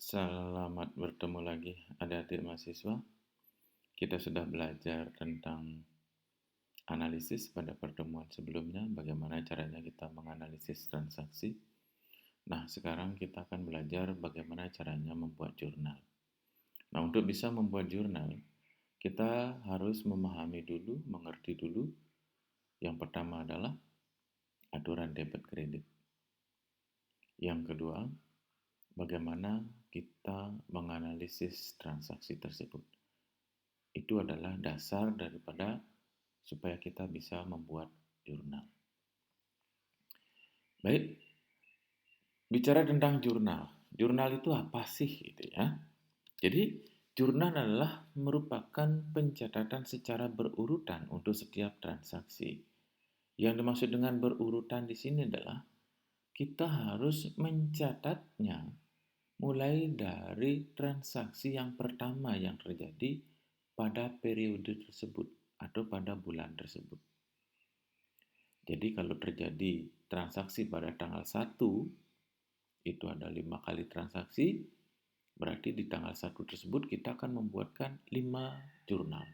Selamat bertemu lagi adik-adik mahasiswa. Kita sudah belajar tentang analisis pada pertemuan sebelumnya, bagaimana caranya kita menganalisis transaksi. Nah, sekarang kita akan belajar bagaimana caranya membuat jurnal. Nah, untuk bisa membuat jurnal, kita harus memahami dulu, mengerti dulu. Yang pertama adalah aturan debit kredit. Yang kedua, bagaimana kita menganalisis transaksi tersebut. Itu adalah dasar daripada supaya kita bisa membuat jurnal. Baik, bicara tentang jurnal. Jurnal itu apa sih gitu ya? Jadi, jurnal adalah merupakan pencatatan secara berurutan untuk setiap transaksi. Yang dimaksud dengan berurutan di sini adalah kita harus mencatatnya mulai dari transaksi yang pertama yang terjadi pada periode tersebut atau pada bulan tersebut. Jadi kalau terjadi transaksi pada tanggal 1, itu ada 5 kali transaksi, berarti di tanggal 1 tersebut kita akan membuatkan 5 jurnal.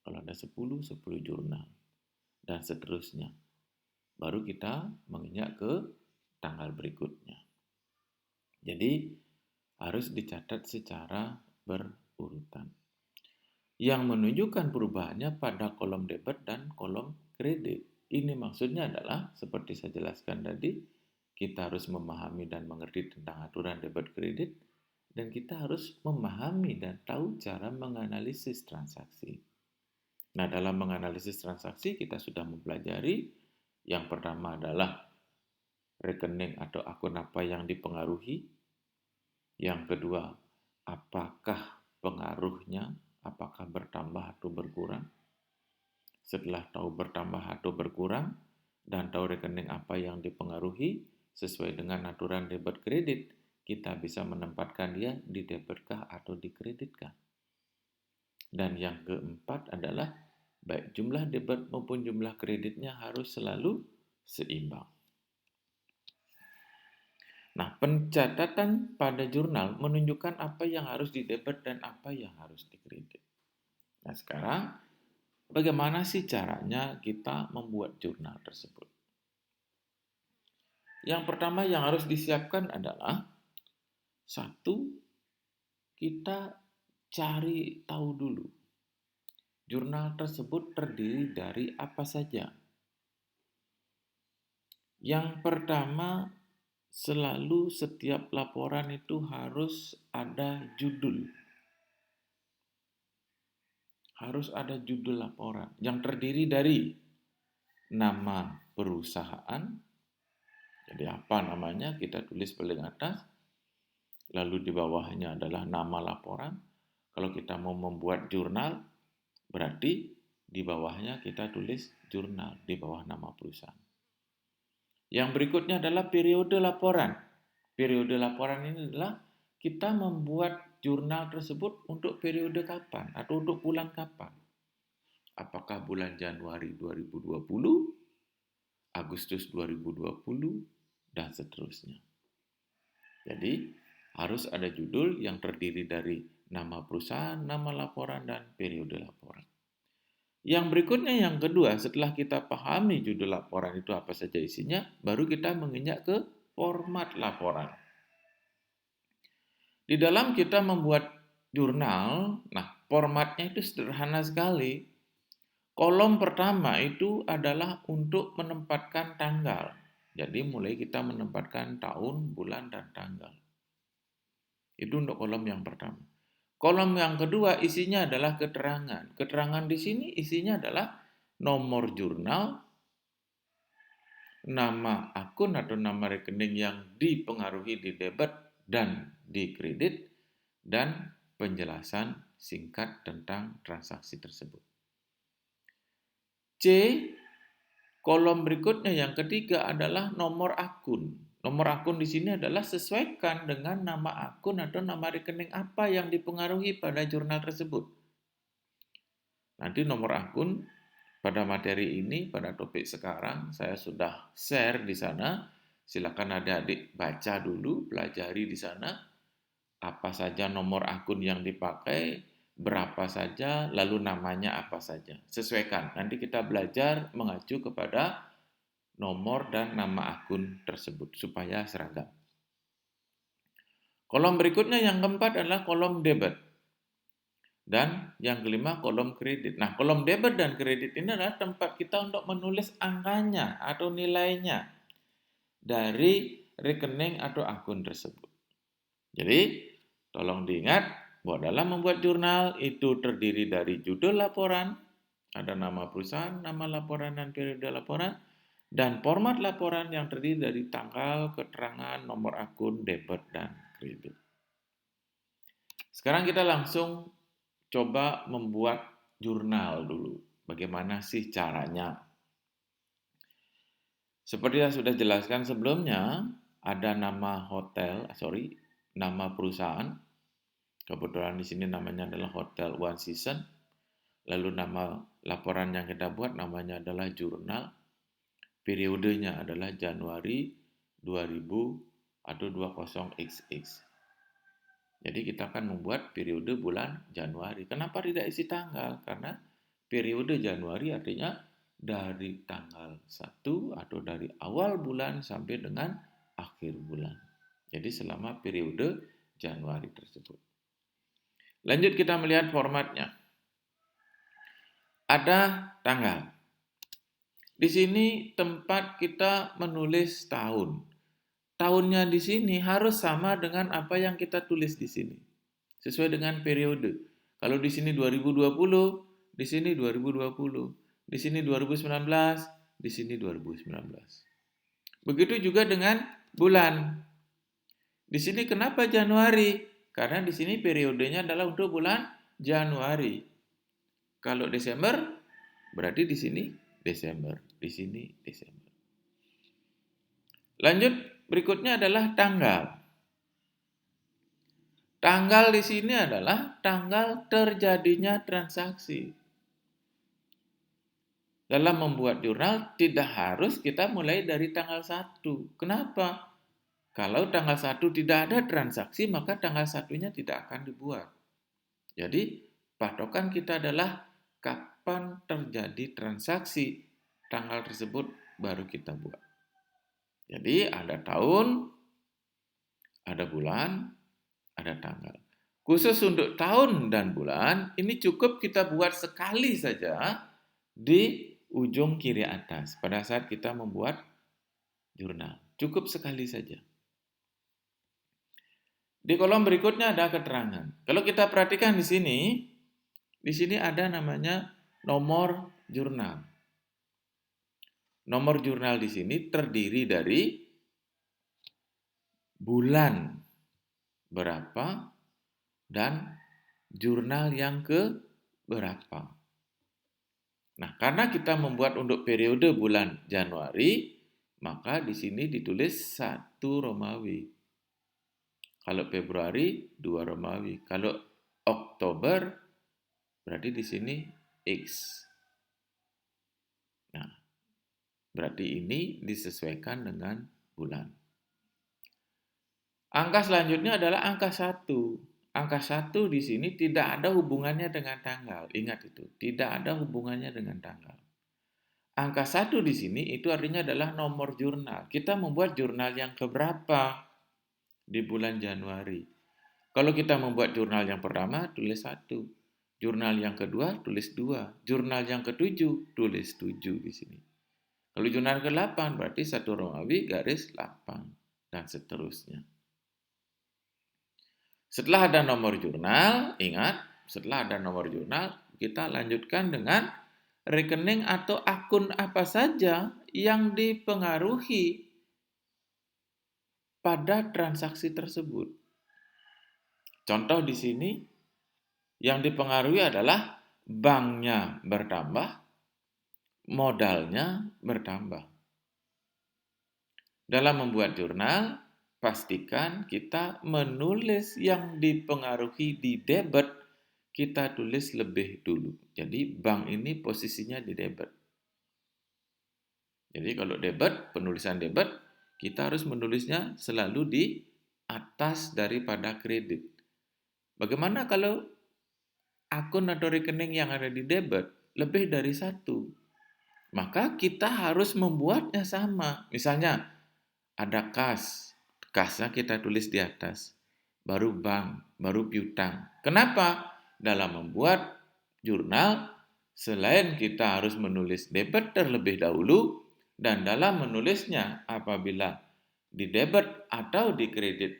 Kalau ada 10 jurnal, dan seterusnya. Baru kita menginjak ke tanggal berikutnya. Jadi harus dicatat secara berurutan. Yang menunjukkan perubahannya pada kolom debit dan kolom kredit. Ini maksudnya adalah, seperti saya jelaskan tadi, kita harus memahami dan mengerti tentang aturan debit kredit, dan kita harus memahami dan tahu cara menganalisis transaksi. Nah, dalam menganalisis transaksi kita sudah mempelajari yang pertama adalah rekening atau akun apa yang dipengaruhi. Yang kedua, apakah pengaruhnya, apakah bertambah atau berkurang. Setelah tahu bertambah atau berkurang dan tahu rekening apa yang dipengaruhi sesuai dengan aturan debit kredit, kita bisa menempatkan dia di debitkah atau di kreditkah. Dan yang keempat adalah baik jumlah debit maupun jumlah kreditnya harus selalu seimbang. Nah, pencatatan pada jurnal menunjukkan apa yang harus didebit dan apa yang harus dikredit. Nah, sekarang bagaimana sih caranya kita membuat jurnal tersebut? Yang pertama yang harus disiapkan adalah, satu, kita cari tahu dulu jurnal tersebut terdiri dari apa saja. Yang pertama, selalu setiap laporan itu harus ada judul. Harus ada judul laporan yang terdiri dari nama perusahaan. Jadi apa namanya, kita tulis paling atas. Lalu di bawahnya adalah nama laporan. Kalau kita mau membuat jurnal, berarti di bawahnya kita tulis jurnal di bawah nama perusahaan. Yang berikutnya adalah periode laporan. Periode laporan ini adalah kita membuat jurnal tersebut untuk periode kapan atau untuk bulan kapan. Apakah bulan Januari 2020, Agustus 2020, dan seterusnya. Jadi harus ada judul yang terdiri dari nama perusahaan, nama laporan, dan periode laporan. Yang berikutnya, yang kedua, setelah kita pahami judul laporan itu apa saja isinya, baru kita menginjak ke format laporan. Di dalam kita membuat jurnal, nah formatnya itu sederhana sekali. Kolom pertama itu adalah untuk menempatkan tanggal. Jadi mulai kita menempatkan tahun, bulan, dan tanggal. Itu untuk kolom yang pertama. Kolom yang kedua isinya adalah keterangan. Keterangan di sini isinya adalah nomor jurnal, nama akun atau nama rekening yang dipengaruhi di debit dan di kredit, dan penjelasan singkat tentang transaksi tersebut. C, kolom berikutnya yang ketiga adalah nomor akun. Nomor akun di sini adalah sesuaikan dengan nama akun atau nama rekening apa yang dipengaruhi pada jurnal tersebut. Nanti nomor akun pada materi ini, pada topik sekarang, saya sudah share di sana. Silakan adik-adik baca dulu, pelajari di sana. apa saja nomor akun yang dipakai, berapa saja, lalu namanya apa saja. Sesuaikan. Nanti kita belajar mengacu kepada nomor dan nama akun tersebut supaya seragam. Kolom berikutnya yang keempat adalah kolom debit. Dan yang kelima kolom kredit. Nah, kolom debit dan kredit ini adalah tempat kita untuk menulis angkanya atau nilainya dari rekening atau akun tersebut. Jadi, tolong diingat bahwa dalam membuat jurnal itu terdiri dari judul laporan, ada nama perusahaan, nama laporan, dan periode laporan, dan format laporan yang terdiri dari tanggal, keterangan, nomor akun, debit, dan kredit. Sekarang kita langsung coba membuat jurnal dulu. Bagaimana sih caranya? Seperti yang sudah jelaskan sebelumnya, ada nama perusahaan. Kebetulan di sini namanya adalah Hotel One Season. Lalu nama laporan yang kita buat namanya adalah jurnal. Periodenya adalah Januari 2000 atau 20XX. Jadi kita akan membuat periode bulan Januari. Kenapa tidak isi tanggal? Karena periode Januari artinya dari tanggal 1 atau dari awal bulan sampai dengan akhir bulan. Jadi selama periode Januari tersebut. Lanjut kita melihat formatnya. Ada tanggal. Di sini tempat kita menulis tahun. Tahunnya di sini harus sama dengan apa yang kita tulis di sini. Sesuai dengan periode. Kalau di sini 2020, di sini 2020. Di sini 2019, di sini 2019. Begitu juga dengan bulan. Di sini kenapa Januari? Karena di sini periodenya adalah untuk bulan Januari. Kalau Desember, berarti di sini Desember. Di sini Desember. Lanjut, berikutnya adalah tanggal. Tanggal di sini adalah tanggal terjadinya transaksi. Dalam membuat jurnal tidak harus kita mulai dari tanggal 1. Kenapa? Kalau tanggal 1 tidak ada transaksi, maka tanggal 1-nya tidak akan dibuat. Jadi, patokan kita adalah kapan terjadi transaksi, tanggal tersebut baru kita buat. Jadi, ada tahun, ada bulan, ada tanggal. Khusus untuk tahun dan bulan, ini cukup kita buat sekali saja di ujung kiri atas pada saat kita membuat jurnal. Cukup sekali saja. Di kolom berikutnya ada keterangan. Kalau kita perhatikan di sini ada namanya nomor jurnal. Nomor jurnal di sini terdiri dari bulan berapa dan jurnal yang ke berapa. Nah, karena kita membuat untuk periode bulan Januari, maka di sini ditulis 1 Romawi. Kalau Februari 2 Romawi. Kalau Oktober berarti di sini X. Nah, berarti ini disesuaikan dengan bulan. Angka selanjutnya adalah angka 1. Angka 1 di sini tidak ada hubungannya dengan tanggal. Ingat itu, tidak ada hubungannya dengan tanggal. Angka 1 di sini itu artinya adalah nomor jurnal. Kita membuat jurnal yang keberapa di bulan Januari. Kalau kita membuat jurnal yang pertama, tulis 1. Jurnal yang kedua, tulis 2. Jurnal yang ketujuh, tulis 7 di sini. Kalau jurnal ke-8, berarti 1 Romawi garis 8. Dan seterusnya. Setelah ada nomor jurnal, ingat, setelah ada nomor jurnal, kita lanjutkan dengan rekening atau akun apa saja yang dipengaruhi pada transaksi tersebut. Contoh di sini, yang dipengaruhi adalah banknya bertambah, modalnya bertambah. Dalam membuat jurnal, pastikan kita menulis yang dipengaruhi di debit, kita tulis lebih dulu. Jadi bank ini posisinya di debit. Jadi kalau debit, penulisan debit, kita harus menulisnya selalu di atas daripada kredit. Bagaimana kalau akun atau rekening yang ada di debit lebih dari satu? Maka kita harus membuatnya sama. Misalnya ada kas, kasnya kita tulis di atas, baru bank, baru piutang. Kenapa? Dalam membuat jurnal, selain kita harus menulis debit terlebih dahulu, dan dalam menulisnya apabila di debit atau di kredit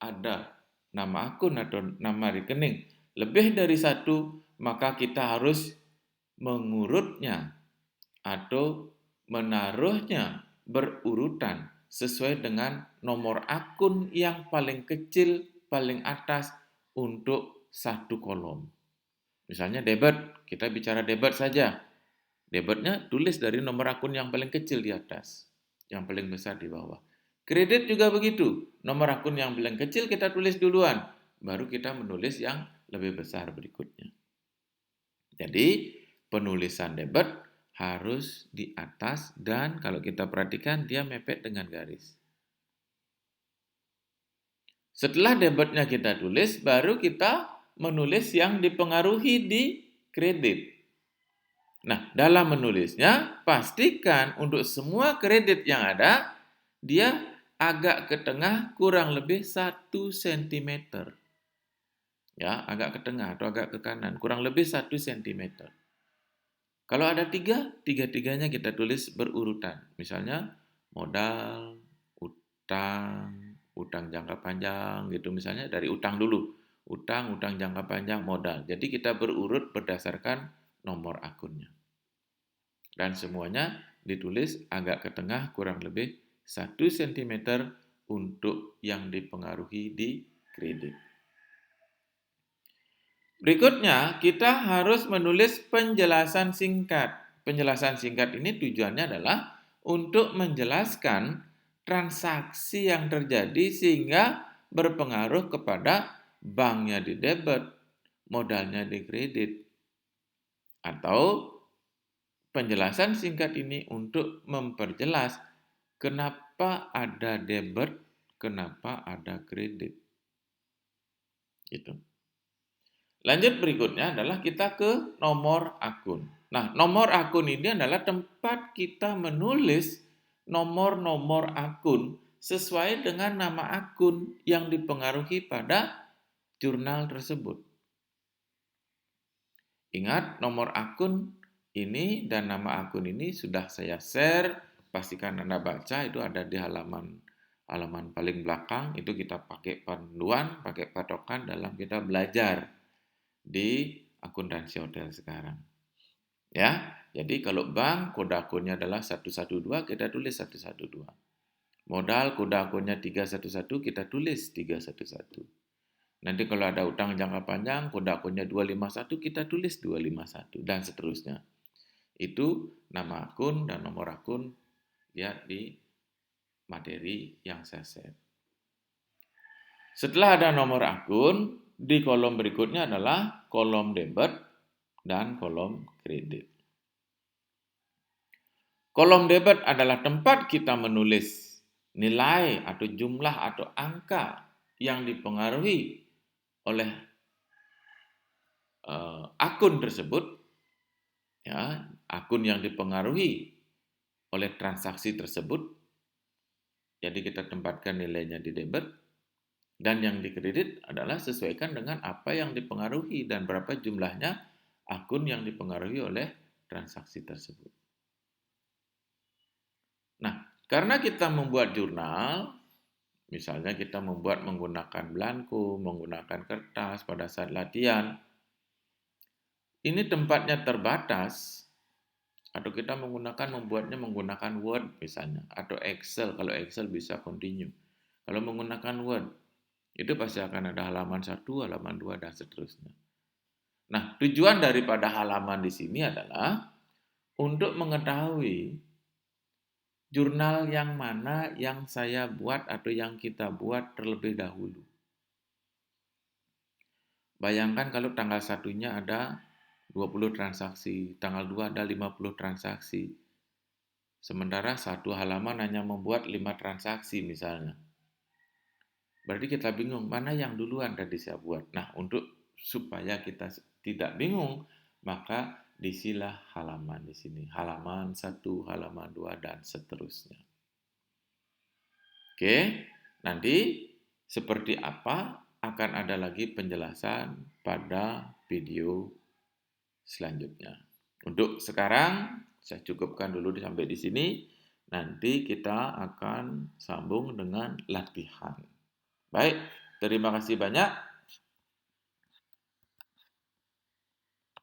ada nama akun atau nama rekening lebih dari satu, maka kita harus mengurutnya atau menaruhnya berurutan sesuai dengan nomor akun yang paling kecil, paling atas untuk satu kolom. Misalnya debit, kita bicara debit saja. Debitnya tulis dari nomor akun yang paling kecil di atas, yang paling besar di bawah. Kredit juga begitu, nomor akun yang paling kecil kita tulis duluan, baru kita menulis yang lebih besar berikutnya. Jadi penulisan debit harus di atas dan kalau kita perhatikan dia mepet dengan garis. Setelah debitnya kita tulis, baru kita menulis yang dipengaruhi di kredit. Nah, dalam menulisnya, pastikan untuk semua kredit yang ada, dia agak ke tengah kurang lebih 1 cm. Ya, agak ke tengah atau agak ke kanan, kurang lebih 1 cm. Kalau ada tiga, tiga-tiganya kita tulis berurutan. Misalnya modal, utang, utang jangka panjang gitu. Misalnya dari utang dulu. Utang, utang jangka panjang, modal. Jadi kita berurut berdasarkan nomor akunnya. Dan semuanya ditulis agak ke tengah kurang lebih 1 cm untuk yang dipengaruhi di kredit. Berikutnya, kita harus menulis penjelasan singkat. Penjelasan singkat ini tujuannya adalah untuk menjelaskan transaksi yang terjadi sehingga berpengaruh kepada banknya di debit, modalnya di kredit. Atau penjelasan singkat ini untuk memperjelas kenapa ada debit, kenapa ada kredit. Gitu. Lanjut berikutnya adalah kita ke nomor akun. Nah, nomor akun ini adalah tempat kita menulis nomor-nomor akun sesuai dengan nama akun yang dipengaruhi pada jurnal tersebut. Ingat, nomor akun ini dan nama akun ini sudah saya share. Pastikan Anda baca, itu ada di halaman paling belakang. Itu kita pakai panduan, pakai patokan dalam kita belajar di akuntansi hotel sekarang. Ya, jadi kalau bank kode akunnya adalah 112, kita tulis 112. Modal kode akunnya 311, kita tulis 311. Nanti kalau ada utang jangka panjang, kode akunnya 251, kita tulis 251 dan seterusnya. Itu nama akun dan nomor akun ya di materi yang saya share. Setelah ada nomor akun, di kolom berikutnya adalah kolom debit dan kolom kredit. Kolom debit adalah tempat kita menulis nilai atau jumlah atau angka yang dipengaruhi oleh akun tersebut, ya, akun yang dipengaruhi oleh transaksi tersebut. Jadi kita tempatkan nilainya di debit. Dan yang dikredit adalah sesuaikan dengan apa yang dipengaruhi dan berapa jumlahnya akun yang dipengaruhi oleh transaksi tersebut. Nah, karena kita membuat jurnal, misalnya kita membuat menggunakan belangko, menggunakan kertas pada saat latihan, ini tempatnya terbatas, atau kita membuatnya menggunakan Word misalnya, atau Excel, kalau Excel bisa continue. Kalau menggunakan Word, itu pasti akan ada halaman 1, halaman 2, dan seterusnya. Nah, tujuan daripada halaman di sini adalah untuk mengetahui jurnal yang mana yang saya buat atau yang kita buat terlebih dahulu. Bayangkan kalau tanggal 1-nya ada 20 transaksi, tanggal 2 ada 50 transaksi. Sementara satu halaman hanya membuat 5 transaksi misalnya. Berarti kita bingung, mana yang duluan tadi saya buat. Nah, untuk supaya kita tidak bingung, maka diisilah halaman di sini. Halaman 1, halaman 2, dan seterusnya. Oke, nanti seperti apa akan ada lagi penjelasan pada video selanjutnya. Untuk sekarang, saya cukupkan dulu sampai di sini. Nanti kita akan sambung dengan latihan. Baik, terima kasih banyak.